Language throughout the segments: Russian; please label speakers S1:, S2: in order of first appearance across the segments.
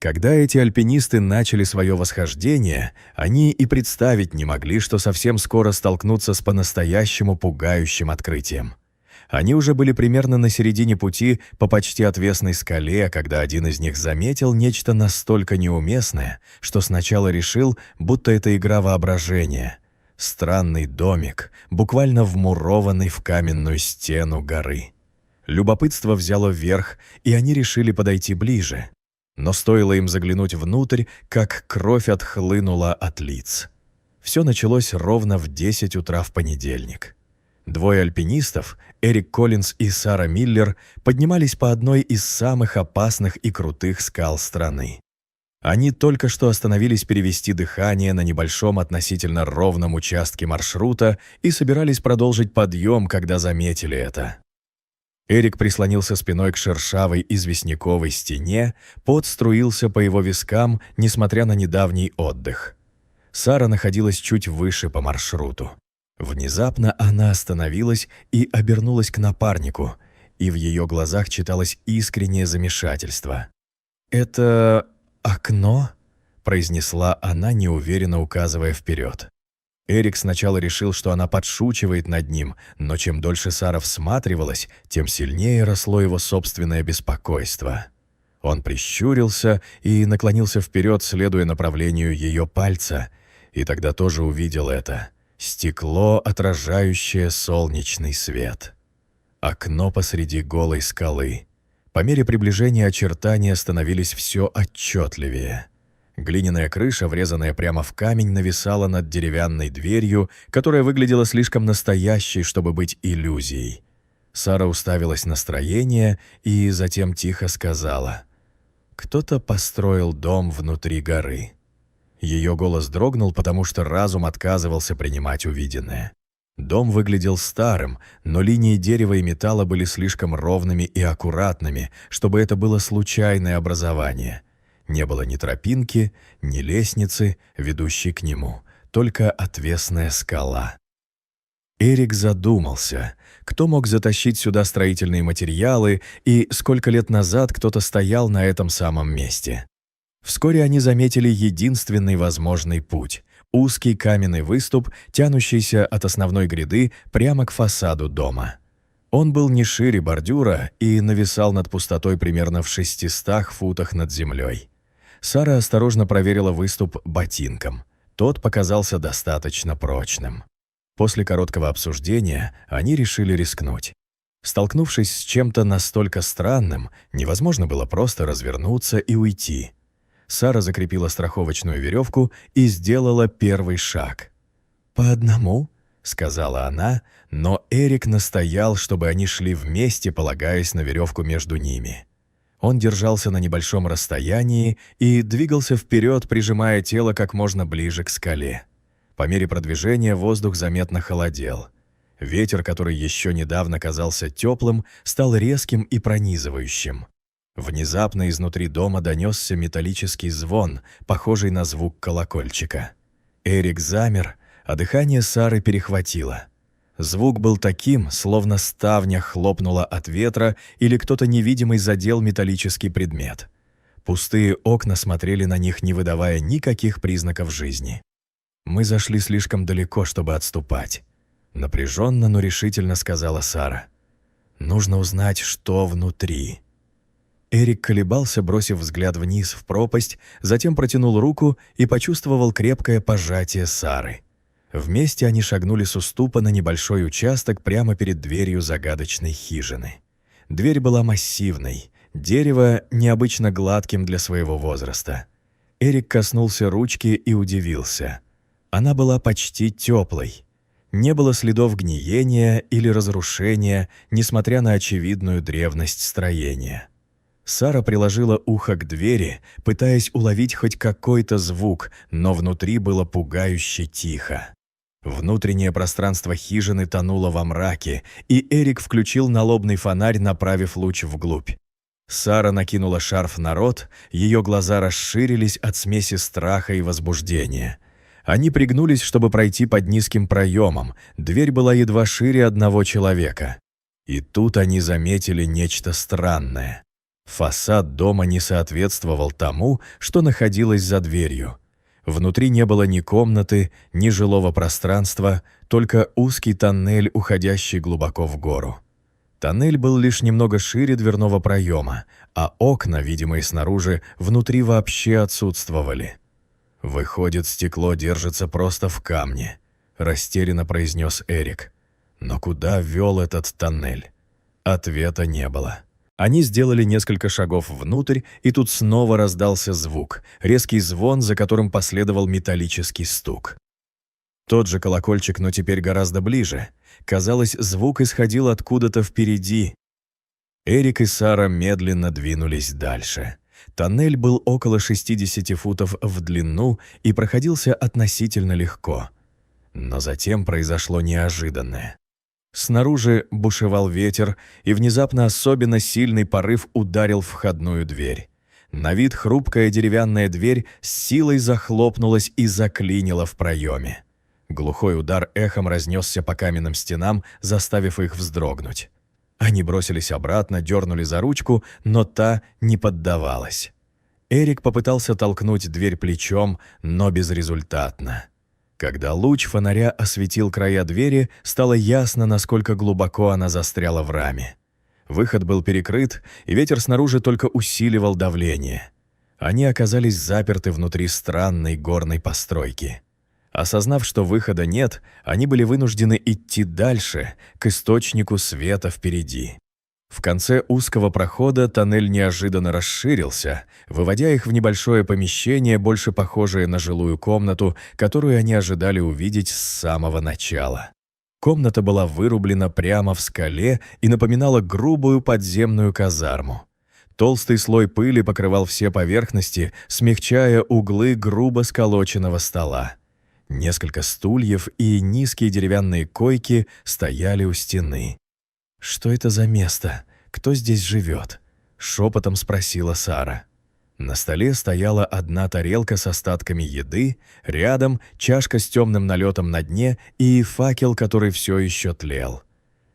S1: Когда эти альпинисты начали свое восхождение, они и представить не могли, что совсем скоро столкнутся с по-настоящему пугающим открытием. Они уже были примерно на середине пути по почти отвесной скале, когда один из них заметил нечто настолько неуместное, что сначала решил, будто это игра воображения. Странный домик, буквально вмурованный в каменную стену горы. Любопытство взяло вверх, и они решили подойти ближе. Но стоило им заглянуть внутрь, как кровь отхлынула от лиц. Все началось ровно в 10 утра в понедельник. Двое альпинистов, Эрик Коллинз и Сара Миллер, поднимались по одной из самых опасных и крутых скал страны. Они только что остановились перевести дыхание на небольшом относительно ровном участке маршрута и собирались продолжить подъем, когда заметили это. Эрик прислонился спиной к шершавой известняковой стене, пот струился по его вискам, несмотря на недавний отдых. Сара находилась чуть выше по маршруту. Внезапно она остановилась и обернулась к напарнику, и в ее глазах читалось искреннее замешательство. «Это окно?» – произнесла она, неуверенно указывая вперед. Эрик сначала решил, что она подшучивает над ним, но чем дольше Сара всматривалась, тем сильнее росло его собственное беспокойство. Он прищурился и наклонился вперед, следуя направлению ее пальца, и тогда тоже увидел это – стекло, отражающее солнечный свет. Окно посреди голой скалы. По мере приближения очертания становились все отчетливее. Глиняная крыша, врезанная прямо в камень, нависала над деревянной дверью, которая выглядела слишком настоящей, чтобы быть иллюзией. Сара уставилась на строение и затем тихо сказала: «Кто-то построил дом внутри горы». Ее голос дрогнул, потому что разум отказывался принимать увиденное. Дом выглядел старым, но линии дерева и металла были слишком ровными и аккуратными, чтобы это было случайное образование. Не было ни тропинки, ни лестницы, ведущей к нему, только отвесная скала. Эрик задумался, кто мог затащить сюда строительные материалы и сколько лет назад кто-то стоял на этом самом месте. Вскоре они заметили единственный возможный путь – узкий каменный выступ, тянущийся от основной гряды прямо к фасаду дома. Он был не шире бордюра и нависал над пустотой примерно в 600 футах над землей. Сара осторожно проверила выступ ботинком. Тот показался достаточно прочным. После короткого обсуждения они решили рискнуть. Столкнувшись с чем-то настолько странным, невозможно было просто развернуться и уйти. Сара закрепила страховочную веревку и сделала первый шаг. «По одному?» — сказала она, но Эрик настоял, чтобы они шли вместе, полагаясь на веревку между ними. Он держался на небольшом расстоянии и двигался вперед, прижимая тело как можно ближе к скале. По мере продвижения воздух заметно холодел. Ветер, который еще недавно казался теплым, стал резким и пронизывающим. Внезапно изнутри дома донесся металлический звон, похожий на звук колокольчика. Эрик замер, а дыхание Сары перехватило. Звук был таким, словно ставня хлопнула от ветра или кто-то невидимый задел металлический предмет. Пустые окна смотрели на них, не выдавая никаких признаков жизни. «Мы зашли слишком далеко, чтобы отступать», — напряженно, но решительно сказала Сара. «Нужно узнать, что внутри». Эрик колебался, бросив взгляд вниз в пропасть, затем протянул руку и почувствовал крепкое пожатие Сары. Вместе они шагнули с уступа на небольшой участок прямо перед дверью загадочной хижины. Дверь была массивной, дерево необычно гладким для своего возраста. Эрик коснулся ручки и удивился. Она была почти теплой. Не было следов гниения или разрушения, несмотря на очевидную древность строения. Сара приложила ухо к двери, пытаясь уловить хоть какой-то звук, но внутри было пугающе тихо. Внутреннее пространство хижины тонуло во мраке, и Эрик включил налобный фонарь, направив луч вглубь. Сара накинула шарф на рот, ее глаза расширились от смеси страха и возбуждения. Они пригнулись, чтобы пройти под низким проемом, дверь была едва шире одного человека. И тут они заметили нечто странное. Фасад дома не соответствовал тому, что находилось за дверью. Внутри не было ни комнаты, ни жилого пространства, только узкий тоннель, уходящий глубоко в гору. Тоннель был лишь немного шире дверного проема, а окна, видимые снаружи, внутри вообще отсутствовали. «Выходит, стекло держится просто в камне», — растерянно произнес Эрик. «Но куда вел этот тоннель?» Ответа не было. Они сделали несколько шагов внутрь, и тут снова раздался звук, резкий звон, за которым последовал металлический стук. Тот же колокольчик, но теперь гораздо ближе. Казалось, звук исходил откуда-то впереди. Эрик и Сара медленно двинулись дальше. Тоннель был около 60 футов в длину и проходился относительно легко. Но затем произошло неожиданное. Снаружи бушевал ветер, и внезапно особенно сильный порыв ударил в входную дверь. На вид хрупкая деревянная дверь с силой захлопнулась и заклинила в проеме. Глухой удар эхом разнесся по каменным стенам, заставив их вздрогнуть. Они бросились обратно, дернули за ручку, но та не поддавалась. Эрик попытался толкнуть дверь плечом, но безрезультатно. Когда луч фонаря осветил края двери, стало ясно, насколько глубоко она застряла в раме. Выход был перекрыт, и ветер снаружи только усиливал давление. Они оказались заперты внутри странной горной постройки. Осознав, что выхода нет, они были вынуждены идти дальше, к источнику света впереди. В конце узкого прохода тоннель неожиданно расширился, выводя их в небольшое помещение, больше похожее на жилую комнату, которую они ожидали увидеть с самого начала. Комната была вырублена прямо в скале и напоминала грубую подземную казарму. Толстый слой пыли покрывал все поверхности, смягчая углы грубо сколоченного стола. Несколько стульев и низкие деревянные койки стояли у стены. «Что это за место? Кто здесь живет?» — шепотом спросила Сара. На столе стояла одна тарелка с остатками еды, рядом чашка с темным налетом на дне и факел, который все еще тлел.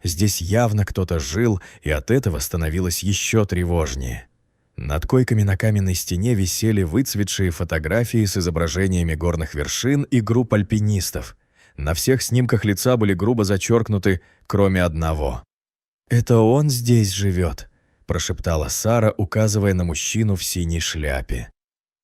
S1: Здесь явно кто-то жил, и от этого становилось еще тревожнее. Над койками на каменной стене висели выцветшие фотографии с изображениями горных вершин и групп альпинистов. На всех снимках лица были грубо зачеркнуты, кроме одного. «Это он здесь живет», — прошептала Сара, указывая на мужчину в синей шляпе.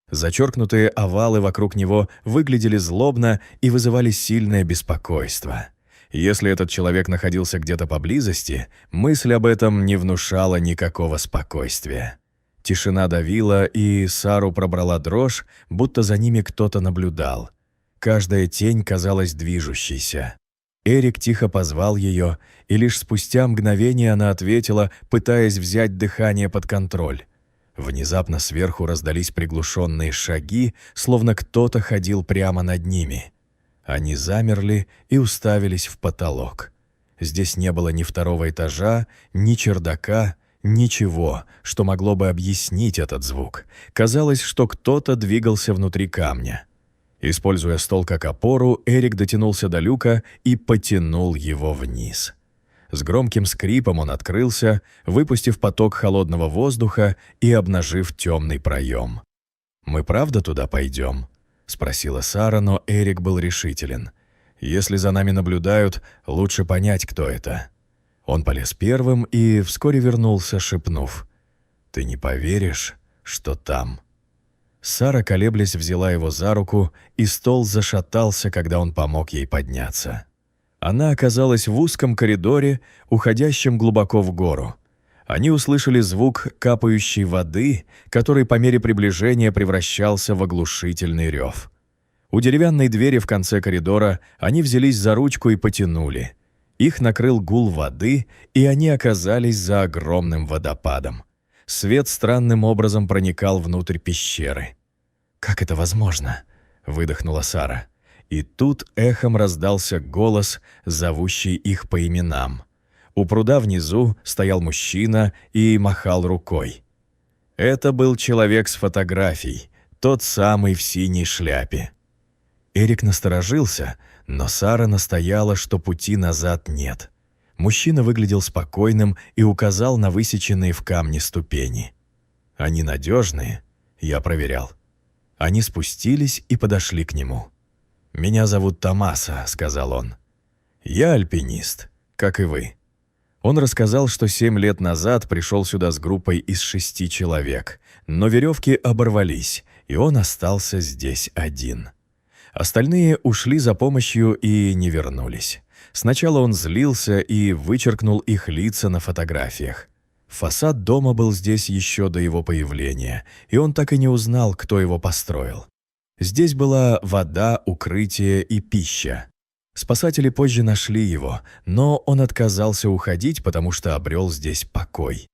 S1: Зачеркнутые овалы вокруг него выглядели злобно и вызывали сильное беспокойство. Если этот человек находился где-то поблизости, мысль об этом не внушала никакого спокойствия. Тишина давила, и Сару пробрала дрожь, будто за ними кто-то наблюдал. Каждая тень казалась движущейся. Эрик тихо позвал ее, и лишь спустя мгновение она ответила, пытаясь взять дыхание под контроль. Внезапно сверху раздались приглушенные шаги, словно кто-то ходил прямо над ними. Они замерли и уставились в потолок. Здесь не было ни второго этажа, ни чердака, ничего, что могло бы объяснить этот звук. Казалось, что кто-то двигался внутри камня. Используя стол как опору, Эрик дотянулся до люка и потянул его вниз. С громким скрипом он открылся, выпустив поток холодного воздуха и обнажив темный проем. «Мы правда туда пойдем?» — спросила Сара, но Эрик был решителен. «Если за нами наблюдают, лучше понять, кто это». Он полез первым и вскоре вернулся, шепнув: «Ты не поверишь, что там». Сара, колеблясь, взяла его за руку, и стол зашатался, когда он помог ей подняться. Она оказалась в узком коридоре, уходящем глубоко в гору. Они услышали звук капающей воды, который по мере приближения превращался в оглушительный рев. У деревянной двери в конце коридора они взялись за ручку и потянули. Их накрыл гул воды, и они оказались за огромным водопадом. Свет странным образом проникал внутрь пещеры. «Как это возможно?» — выдохнула Сара. И тут эхом раздался голос, зовущий их по именам. У пруда внизу стоял мужчина и махал рукой. Это был человек с фотографией, тот самый в синей шляпе. Эрик насторожился, но Сара настояла, что пути назад нет. Мужчина выглядел спокойным и указал на высеченные в камне ступени. Они надежные, я проверял. Они спустились и подошли к нему. «Меня зовут Томаса», — сказал он. «Я альпинист, как и вы». Он рассказал, что 7 лет назад пришел сюда с группой из 6 человек, но веревки оборвались, и он остался здесь один. Остальные ушли за помощью и не вернулись. Сначала он злился и вычеркнул их лица на фотографиях. Фасад дома был здесь еще до его появления, и он так и не узнал, кто его построил. Здесь была вода, укрытие и пища. Спасатели позже нашли его, но он отказался уходить, потому что обрел здесь покой.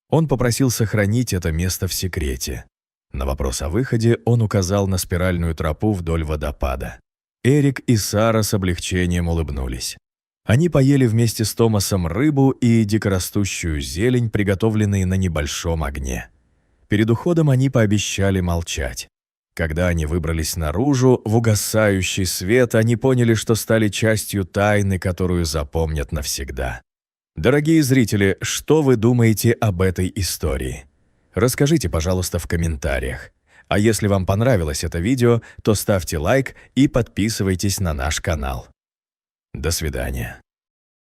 S1: Он попросил сохранить это место в секрете. На вопрос о выходе он указал на спиральную тропу вдоль водопада. Эрик и Сара с облегчением улыбнулись. Они поели вместе с Томасом рыбу и дикорастущую зелень, приготовленные на небольшом огне. Перед уходом они пообещали молчать. Когда они выбрались наружу, в угасающий свет, они поняли, что стали частью тайны, которую запомнят навсегда. Дорогие зрители, что вы думаете об этой истории? Расскажите, пожалуйста, в комментариях. А если вам понравилось это видео, то ставьте лайк и подписывайтесь на наш канал. До свидания.